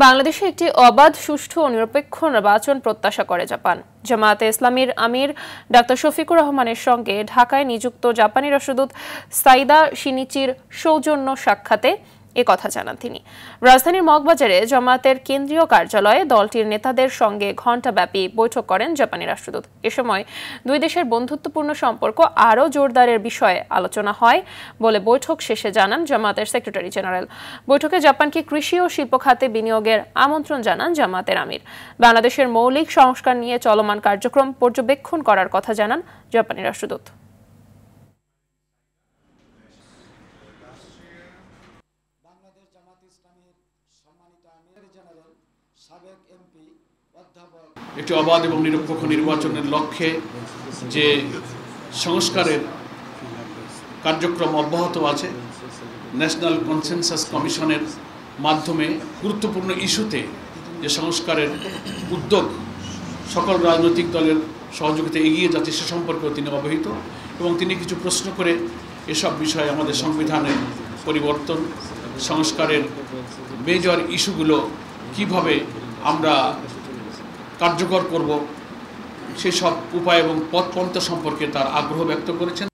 বাংলাদেশে একটি অবাধ, সুষ্ঠু ও নিরপেক্ষ নির্বাচন প্রত্যাশা করে জাপান। জামায়াতে ইসলামীর আমির ডাক্তার শফিকুর রহমানের সঙ্গে ঢাকায় নিযুক্ত জাপানি রাষ্ট্রদূত সাইদা শিনিচির সৌজন্য সাক্ষাতে কথা জানান তিনি। রাজধানীর মগবাজারে জামায়াতের কেন্দ্রীয় কার্যালয়ে দলটির নেতাদের সঙ্গে ঘণ্টাব্যাপী বৈঠক করেন জাপানি রাষ্ট্রদূত। এ সময় দুই দেশের বন্ধুত্বপূর্ণ সম্পর্ক আরও জোরদারের বিষয়ে আলোচনা হয় বলে বৈঠক শেষে জানান জামায়াতের সেক্রেটারি জেনারেল। বৈঠকে জাপানকে কৃষি ও শিল্প খাতে বিনিয়োগের আমন্ত্রণ জানান জামায়াতের আমির। বাংলাদেশের মৌলিক সংস্কার নিয়ে চলমান কার্যক্রম পর্যবেক্ষণ করার কথা জানান জাপানি রাষ্ট্রদূত। একটি অবাধ এবং নিরপেক্ষ নির্বাচনের লক্ষ্যে যে সংস্কারের কার্যক্রম অব্যাহত আছে, ন্যাশনাল কনসেনসাস কমিশনের মাধ্যমে গুরুত্বপূর্ণ ইস্যুতে যে সংস্কারের উদ্যোগ সকল রাজনৈতিক দলের সহযোগিতা এগিয়ে যাচ্ছে সে সম্পর্কেও তিনি অবহিত, এবং তিনি কিছু প্রশ্ন করে এসব বিষয়ে আমাদের সংবিধানের পরিবর্তন, সংস্কারের মেজর ইস্যুগুলো কিভাবে আমরা কার্যকর করব সেসব উপায় এবং পথপন্থা সম্পর্কে তার আগ্রহ ব্যক্ত করেছেন।